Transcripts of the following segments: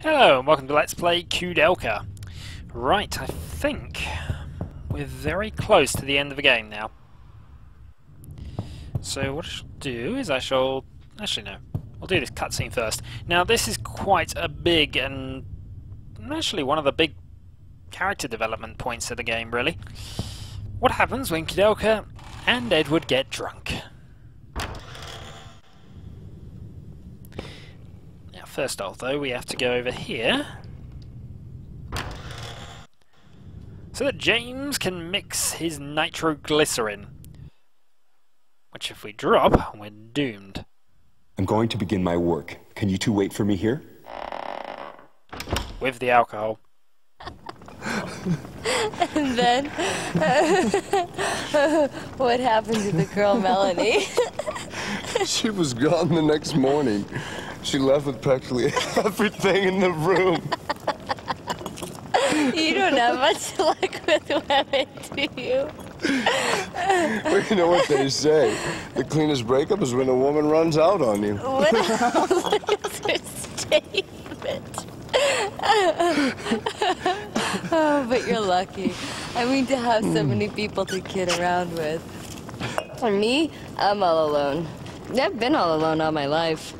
Hello and welcome to Let's Play Koudelka. Right, I think we're very close to the end of the game now. So what I shall do is actually no, I'll do this cutscene first. Now this is quite a big and actually one of the big character development points of the game, really. What happens when Koudelka and Edward get drunk? Now first off though, we have to go over here so that James can mix his nitroglycerin. Which if we drop, we're doomed. I'm going to begin my work. Can you two wait for me here? With the alcohol. And then, what happened to the girl Melanie? She was gone the next morning. She left with practically everything in the room. You don't have much luck with women, do you? Well, you know what they say. The cleanest breakup is when a woman runs out on you. What else is her statement? Oh, but you're lucky. I mean, to have so many people to kid around with. For me, I'm all alone. I've been all alone all my life.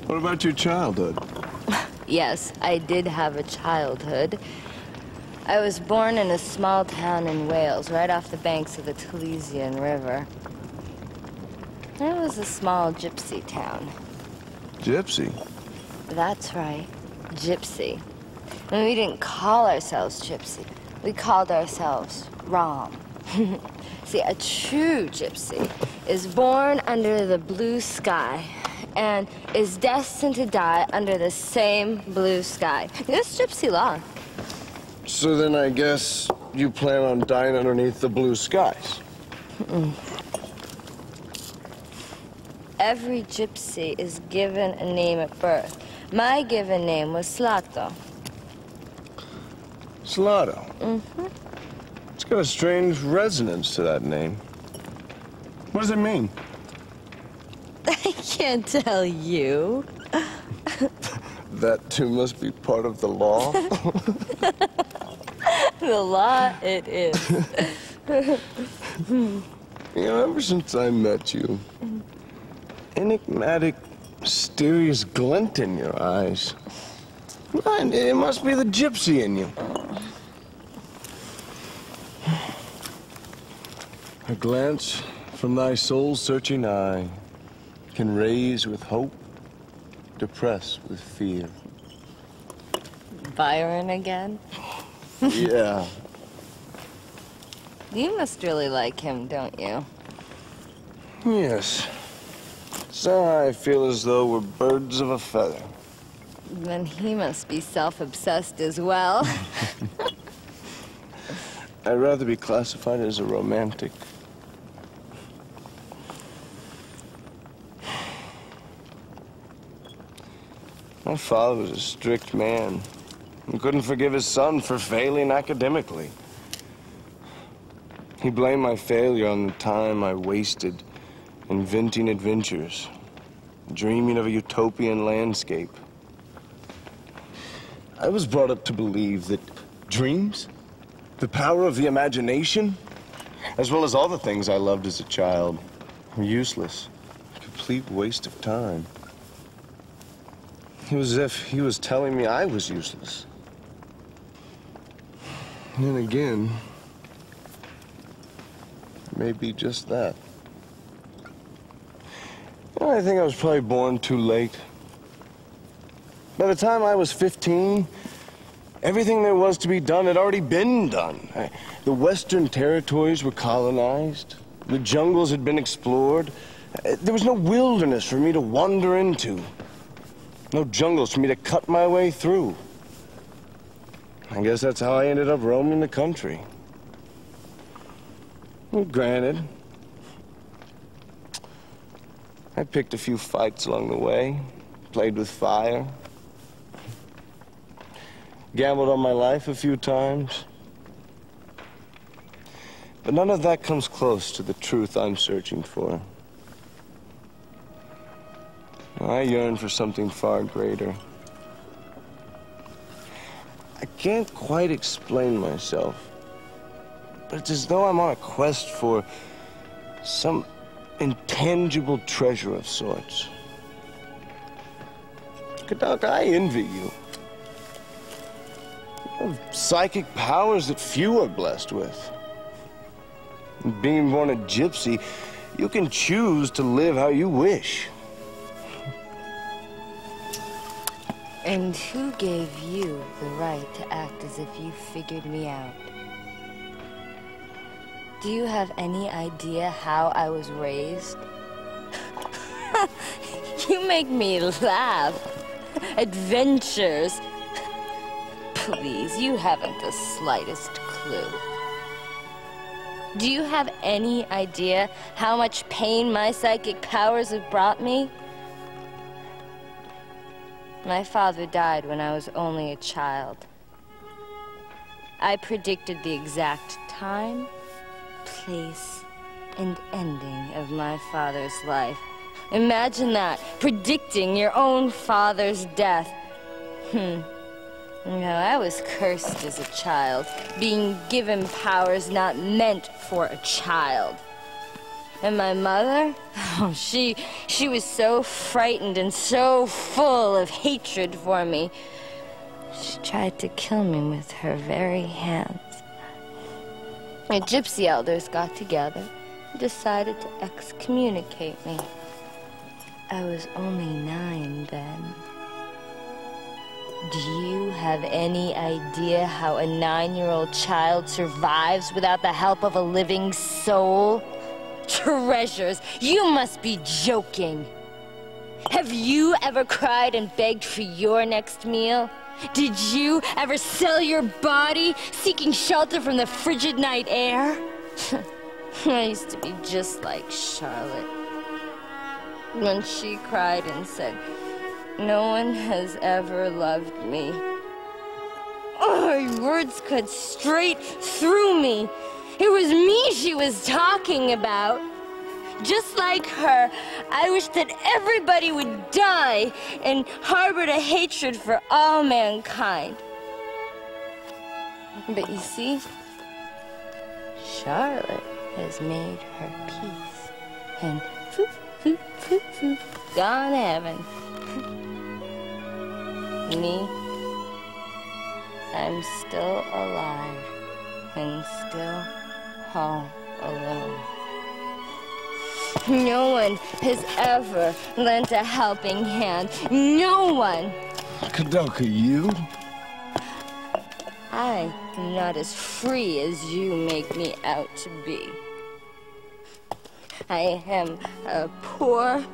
What about your childhood? Yes, I did have a childhood. I was born in a small town in Wales, right off the banks of the Taliesin River. It was a small gypsy town. Gypsy? That's right, gypsy. And we didn't call ourselves gypsy. We called ourselves Rom. See, a true gypsy is born under the blue sky and is destined to die under the same blue sky. It's gypsy law. So then I guess you plan on dying underneath the blue skies. Every gypsy is given a name at birth. My given name was Slato. Slato? Mm-hmm. It's got a strange resonance to that name. What does it mean? I can't tell you. That too must be part of the law. The law it is. You know, ever since I met you, enigmatic, mysterious glint in your eyes. Man, it must be the gypsy in you. A glance from thy soul-searching eye can raise with hope, depress with fear. Byron again? Yeah. You must really like him, don't you? Yes. Somehow I feel as though we're birds of a feather. Then he must be self-obsessed as well. I'd rather be classified as a romantic. My father was a strict man. He couldn't forgive his son for failing academically. He blamed my failure on the time I wasted inventing adventures, dreaming of a utopian landscape. I was brought up to believe that dreams, the power of the imagination, as well as all the things I loved as a child, were useless, a complete waste of time. It was as if he was telling me I was useless. And then again, it may be just that. You know, I think I was probably born too late. By the time I was 15, everything there was to be done had already been done. The Western territories were colonized. The jungles had been explored. There was no wilderness for me to wander into. No jungles for me to cut my way through. I guess that's how I ended up roaming the country. Well, granted, I picked a few fights along the way, played with fire, gambled on my life a few times. But none of that comes close to the truth I'm searching for. I yearn for something far greater. I can't quite explain myself. But it's as though I'm on a quest for some intangible treasure of sorts. Koudelka, I envy you. You have psychic powers that few are blessed with. Being born a gypsy, you can choose to live how you wish. And who gave you the right to act as if you figured me out? Do you have any idea how I was raised? You make me laugh. Adventures. Please, you haven't the slightest clue. Do you have any idea how much pain my psychic powers have brought me? My father died when I was only a child. I predicted the exact time, place, and ending of my father's life. Imagine that, predicting your own father's death. No, I was cursed as a child, being given powers not meant for a child. And my mother? Oh, she was so frightened and so full of hatred for me. She tried to kill me with her very hands. The gypsy elders got together and decided to excommunicate me. I was only 9 then. Do you have any idea how a 9-year-old child survives without the help of a living soul? Treasures, you must be joking. Have you ever cried and begged for your next meal? Did you ever sell your body, seeking shelter from the frigid night air? I used to be just like Charlotte. When she cried and said, "No one has ever loved me." Oh, her words cut straight through me. It was me she was talking about. Just like her, I wish that everybody would die and harbored a hatred for all mankind. But you see, Charlotte has made her peace and gone to heaven. Me, I'm still alive and still all alone. No one has ever lent a helping hand. No one. Koudelka, you? I am not as free as you make me out to be. I am a poor,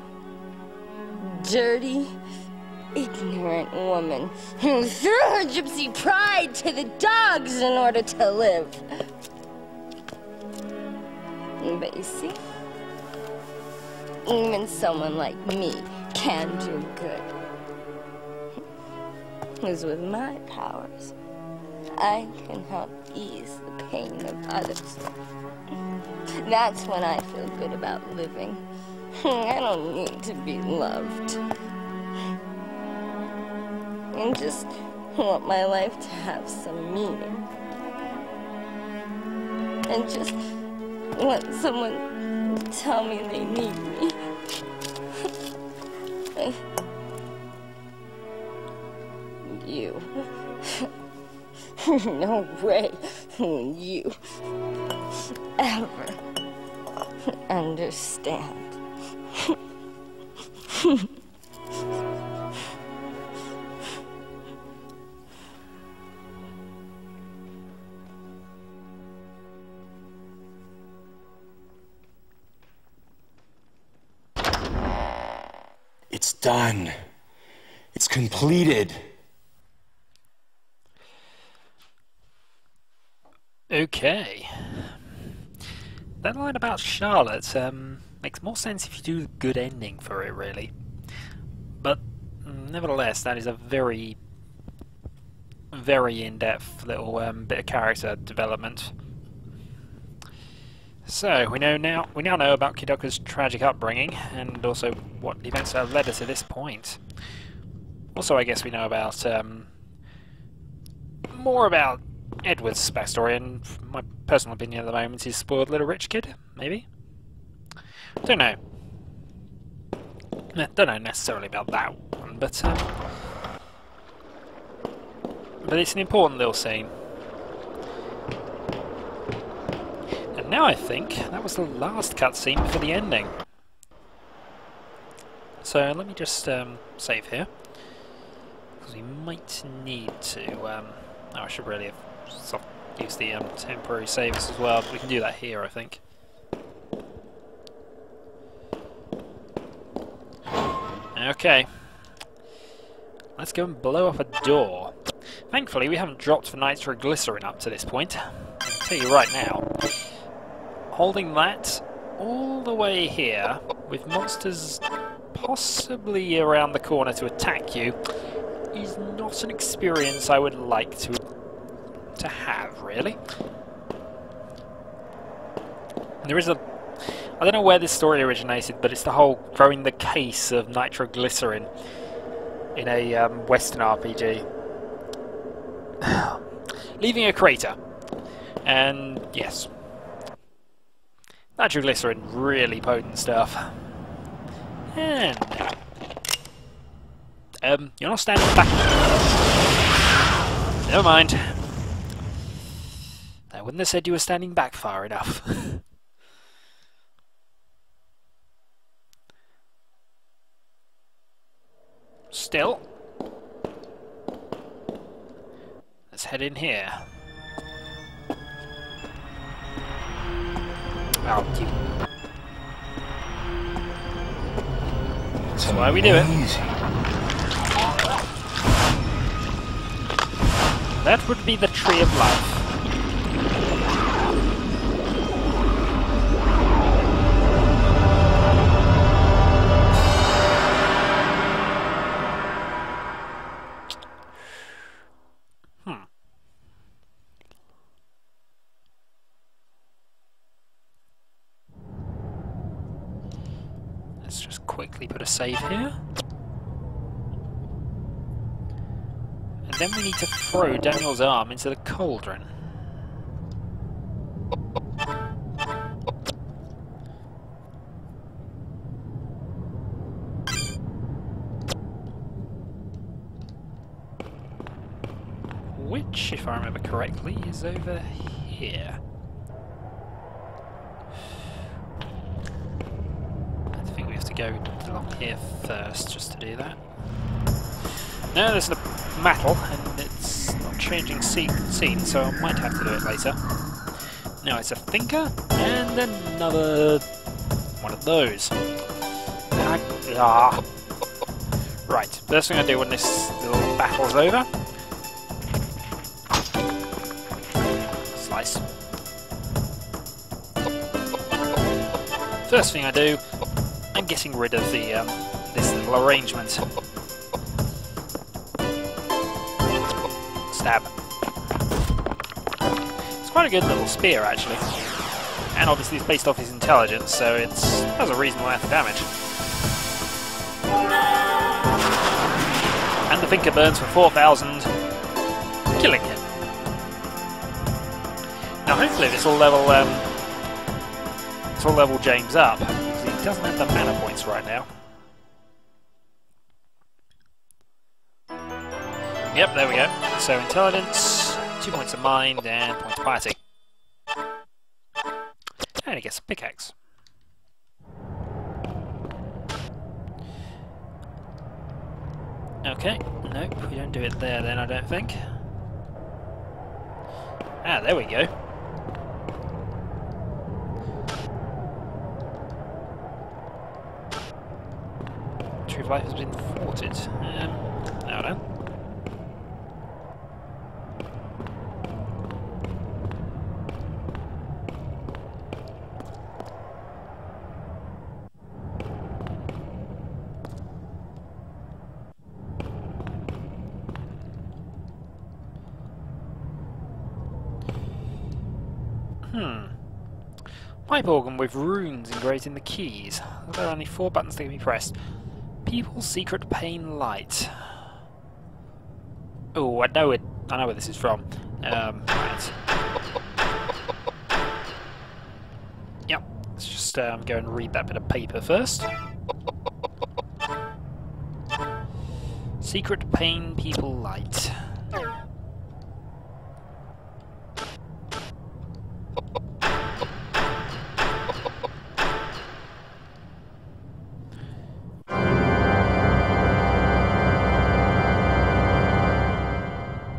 dirty, ignorant woman who threw her gypsy pride to the dogs in order to live. But you see, even someone like me can do good. Because with my powers, I can help ease the pain of others. That's when I feel good about living. I don't need to be loved. I just want my life to have some meaning. And just want someone to tell me they need me. You. No way will you ever understand. It's done. It's completed. Okay. That line about Charlotte makes more sense if you do a good ending for it, really. But nevertheless, that is a very, very in-depth little bit of character development. So we now know about Koudelka's tragic upbringing, and also what events have led her to this point. Also, I guess we know about more about Edward's backstory, and my personal opinion at the moment is spoiled little rich kid, maybe? Don't know. Don't know necessarily about that one, but it's an important little scene. And now I think that was the last cutscene for the ending. So let me just save here, because we might need to. Oh, I should really have used the temporary saves as well, but we can do that here, I think. Okay, let's go and blow up a door. Thankfully, we haven't dropped the nitroglycerin up to this point. I can tell you right now, holding that all the way here, with monsters possibly around the corner to attack you, is not an experience I would like to have, really. And there is a... I don't know where this story originated, but it's the whole growing the case of nitroglycerin in a Western RPG. Leaving a crater. And yes. Nitroglycerin, really potent stuff. And now. You're not standing back. Never mind. I wouldn't have said you were standing back far enough. Still. Let's head in here. Oh, that's why we do it. That would be the tree of life. Let's just quickly put a save here. And then we need to throw Daniel's arm into the cauldron. Which, if I remember correctly, is over here. Go along here first, just to do that. No, there's the metal, and it's not changing scene, so I might have to do it later. Now it's a thinker, and another one of those. Right, first thing I do when this little battle's over. Slice. First thing I do, I'm getting rid of the this little arrangement. Stab. It's quite a good little spear, actually. And obviously it's based off his intelligence, so it has a reasonable amount of damage. And the thinker burns for 4,000, killing him. Now hopefully this will level James up. He doesn't have the mana points right now. Yep, there we go. So intelligence, 2 points of mind, and points of piety. And he gets a pickaxe. Okay, nope, we don't do it there then, I don't think. Ah, there we go. Tree of Life has been thwarted. I don't know. Pipe organ with runes engraved in the keys. There are only 4 buttons that can be pressed. People's secret pain light. Oh, I know it I know where this is from. Right. Yep. Let's just go and read that bit of paper first. Secret pain people light.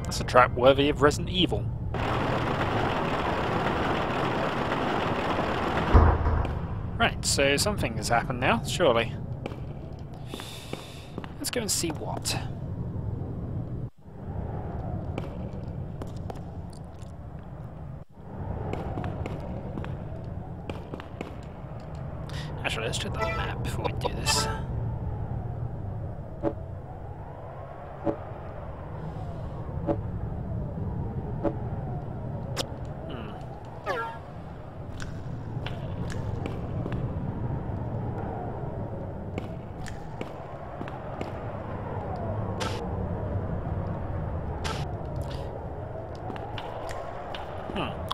That's a trap worthy of Resident Evil. Right, so something has happened now, surely. Let's go and see what. Actually, let's check the map before we do this.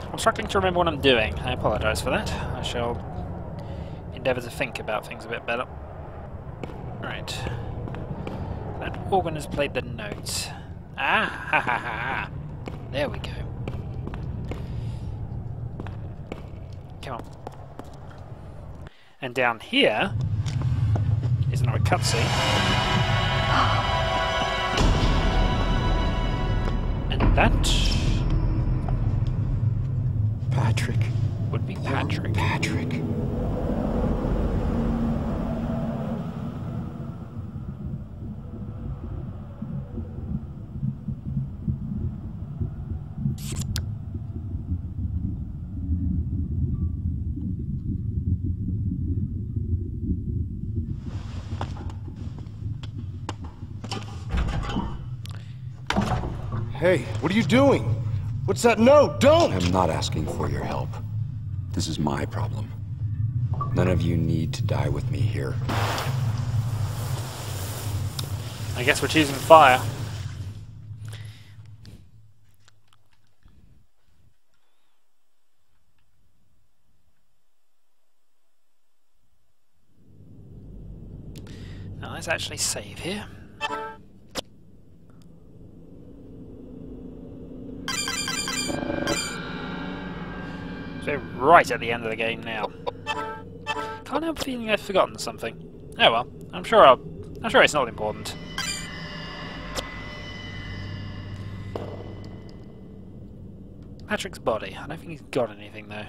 I'm struggling to remember what I'm doing. I apologise for that. I shall endeavour to think about things a bit better. Right. That organ has played the notes. Ah, ha ha ha ha. There we go. Come on. And down here is another cutscene. And that Patrick. would be Patrick. Patrick. Hey, what are you doing? What's that? No, don't! I'm not asking for your help. This is my problem. None of you need to die with me here. I guess we're choosing fire. Now let's actually save here. So right at the end of the game now. Can't help feeling I've forgotten something. Oh well, I'm sure it's not important. Patrick's body. I don't think he's got anything though.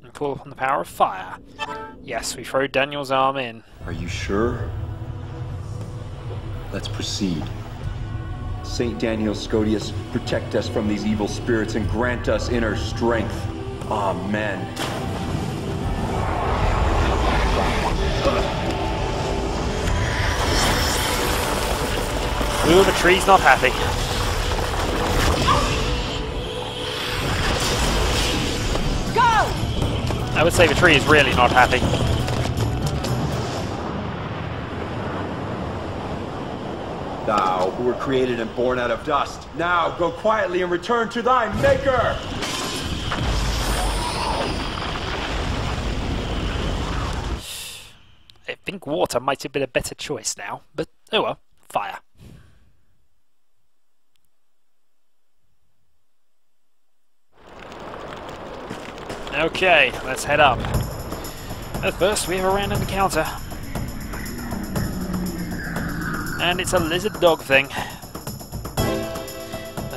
And call upon the power of fire. Yes, we throw Daniel's arm in. Are you sure? Let's proceed. Saint Daniel Scodius, protect us from these evil spirits and grant us inner strength. Amen. Ooh, the tree's not happy. Go! I would say the tree is really not happy. Thou, who were created and born out of dust, now go quietly and return to thy Maker! I think water might have been a better choice now, but oh well, fire. Okay, let's head up. At first, we have a random encounter. And it's a lizard dog thing.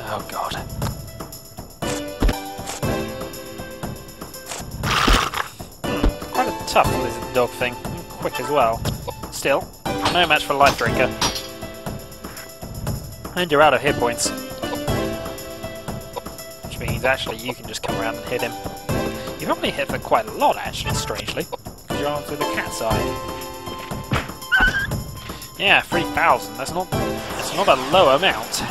Oh god. Quite a tough lizard dog thing. And quick as well. Still, no match for Life Drinker. And you're out of hit points. Which means actually you can just come around and hit him. You probably hit for quite a lot actually, strangely. Because you're on through the cat's eye. Yeah, 3,000. That's not a low amount.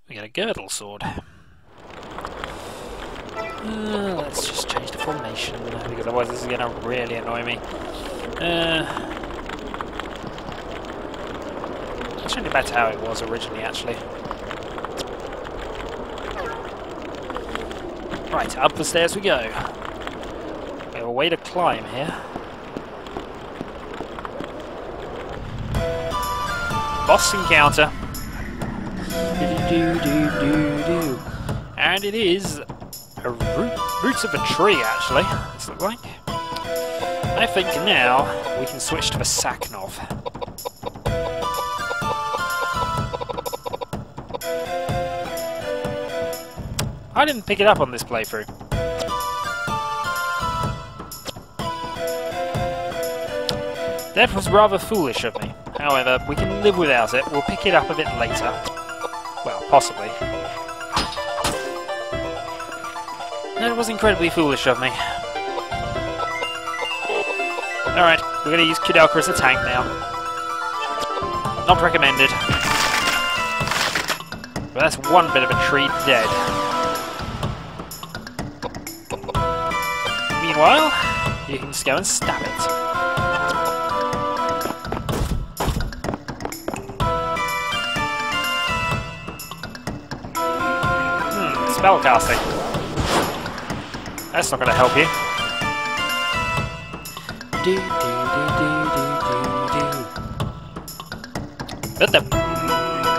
We got a girdle sword. Let's just change the formation, because otherwise this is going to really annoy me. It's really back to how it was originally, actually. Right, up the stairs we go. We have a way to climb here. Boss encounter. And it is a roots of a tree, actually, this looks like. I think now we can switch to the Saknov. I didn't pick it up on this playthrough. That was rather foolish of me. However, we can live without it. We'll pick it up a bit later. Well, possibly. That was incredibly foolish of me. Alright, we're going to use Koudelka as a tank now. Not recommended. But that's one bit of a tree dead. Meanwhile, you can just go and stab it. Spellcasting. That's not going to help you.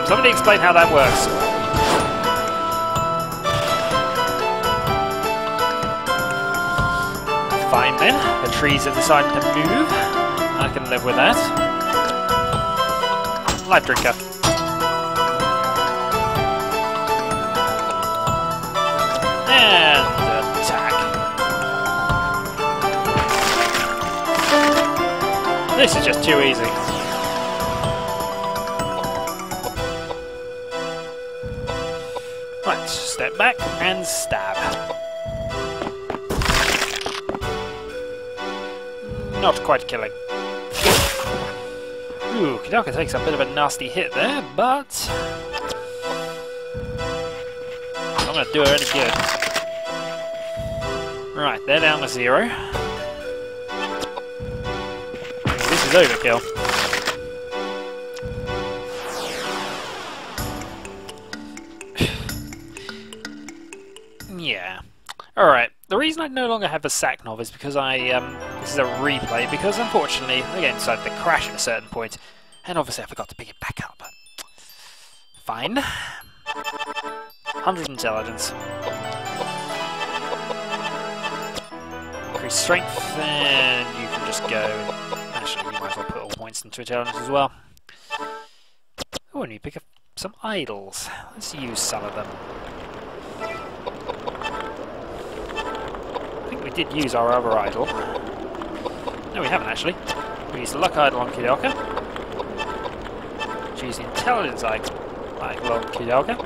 Somebody explain how that works. Fine then, the trees have decided to move. I can live with that. Life drinker. And attack. This is just too easy. Right, step back and stab. Not quite killing. Ooh, Koudelka takes a bit of a nasty hit there, but I'm not going to do her any good. Right, they're down to 0. This is overkill. Yeah. Alright, the reason I no longer have the Saknov is because this is a replay, because unfortunately the game decided to crash at a certain point, and obviously I forgot to pick it back up. Fine. 100 intelligence. Increase strength, and you can just go. Actually, you might as well put all points into intelligence as well. Oh, and you pick up some idols. Let's use some of them. I think we did use our other idol. No, we haven't actually. We used the luck idol on Koudelka. Choose the intelligence idol on Koudelka.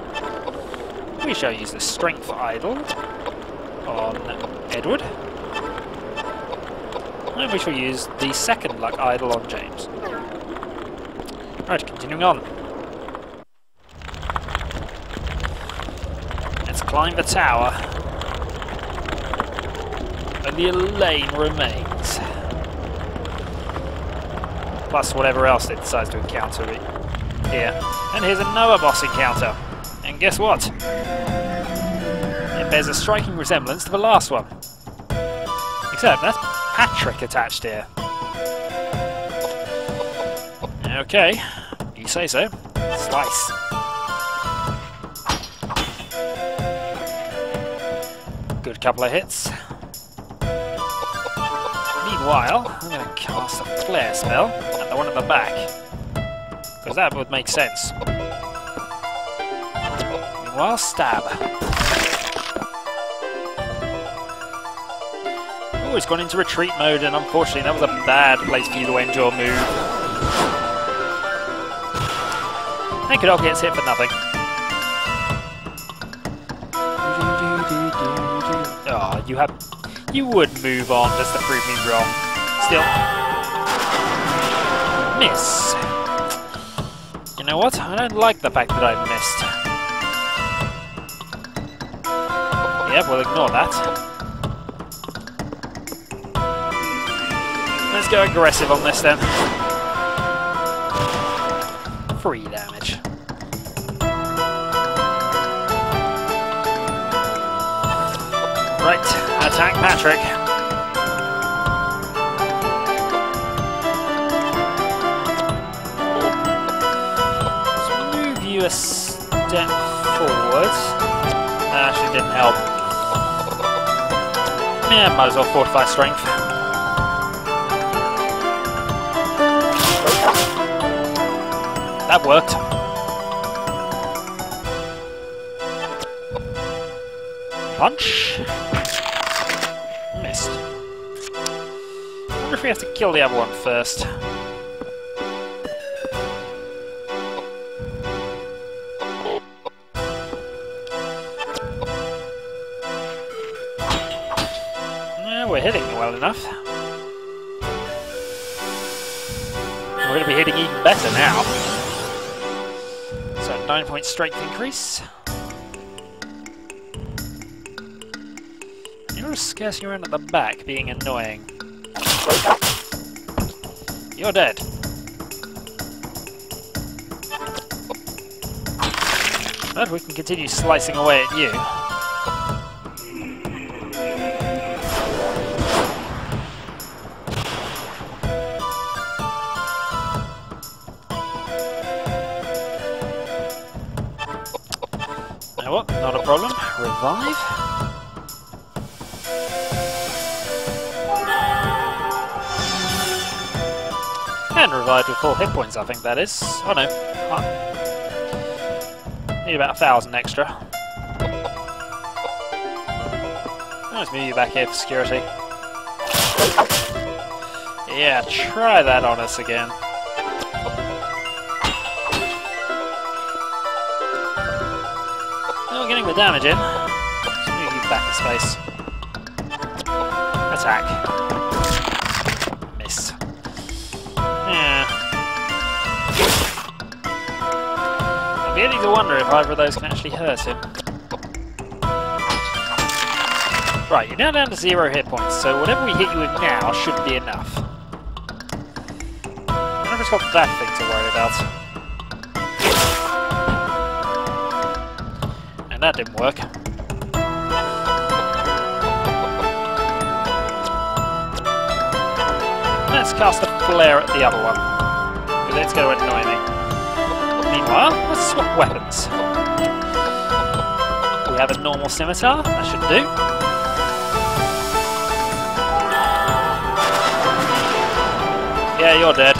We shall use the strength idol on Edward. And we shall use the second luck idol on James. Right, continuing on. Let's climb the tower. Only a lane remains. Plus whatever else it decides to encounter here. And here's another boss encounter. And guess what? It bears a striking resemblance to the last one. Except that's Patrick attached here. Okay, you say so. Slice. Good couple of hits. Meanwhile, I'm going to cast a flare spell at the one at the back. Because that would make sense. Meanwhile, stab. Oh, it's gone into retreat mode, and unfortunately that was a bad place for you to end your move. And Koudelka gets hit for nothing. Oh, you would move on just to prove me wrong. Still. Miss. You know what? I don't like the fact that I missed. Yep, we'll ignore that. Let's go aggressive on this then. 3 damage. Right, attack Patrick. Let's move you a step forward. That actually didn't help. Yeah, might as well fortify strength. That worked. Punch. Missed. I wonder if we have to kill the other one first. We're hitting well enough. We're going to be hitting even better now. So 9-point strength increase. You're skirting around at the back, being annoying. You're dead. But we can continue slicing away at you. What? Not a problem. Revive. And revive with full hit points, I think that is. Oh no. Need about 1,000 extra. Let's move you back here for security. Yeah, try that on us again. Getting the damage in. Let's move you back in space. Attack. Miss. Yeah. I'm beginning to wonder if either of those can actually hurt him. Right, you're now down to 0 hit points, so whatever we hit you with now should be enough. I don't know if it's got that thing to worry about. That didn't work. Let's cast a flare at the other one, because it's going to annoy me. Meanwhile, let's swap weapons. We have a normal scimitar, that should do. Yeah, you're dead.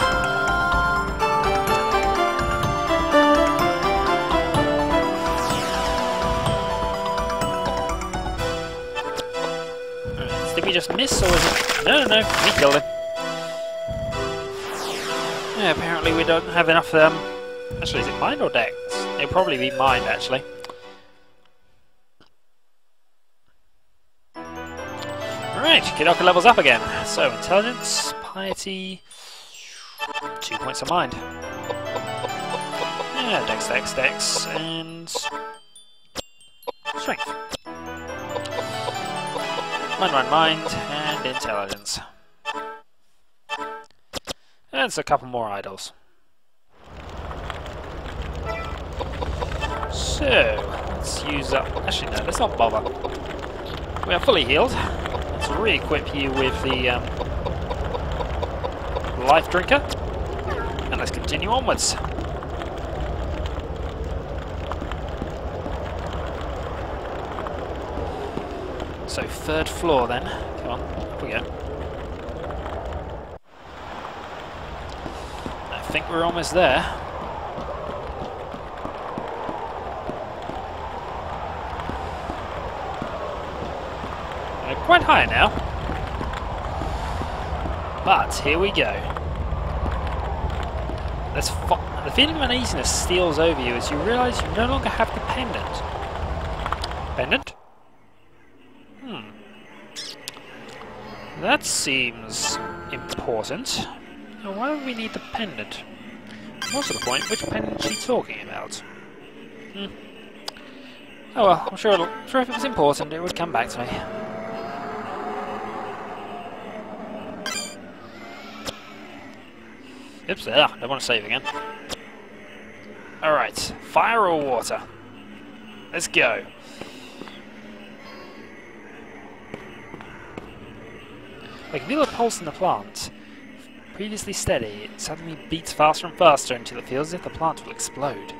Did we just miss, or is it... No, we killed him. Yeah, apparently we don't have enough, Actually, is it mind or dex? It'll probably be mind, actually. Alright, Koudelka levels up again. So, intelligence, piety... 2 points of mind. Yeah, dex, and... strength. Mind, and intelligence. And it's a couple more idols. So, let's use up... Actually, no, let's not bother. We are fully healed. Let's re-equip you with the life drinker. And let's continue onwards. So, 3rd floor then. Come on, up we go. I think we're almost there. We're quite high now. But, here we go. The feeling of uneasiness steals over you as you realise you no longer have the pendant. Pendant? That seems important. Now, why would we need the pendant? More to the point, which pendant is she talking about? Oh well, I'm sure if it was important, it would come back to me. Oops, don't want to save again. Alright, fire or water? Let's go. I can feel a pulse in the plant. Previously steady, it suddenly beats faster and faster until it feels as if the plant will explode.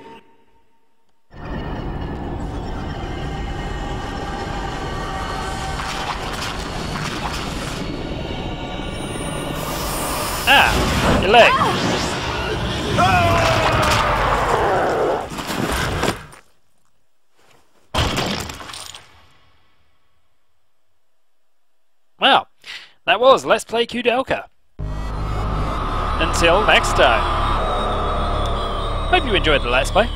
Ah! Your leg! Well, that was Let's Play Koudelka. Until next time. Hope you enjoyed the Let's Play.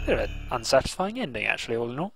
Bit of an unsatisfying ending, actually, all in all.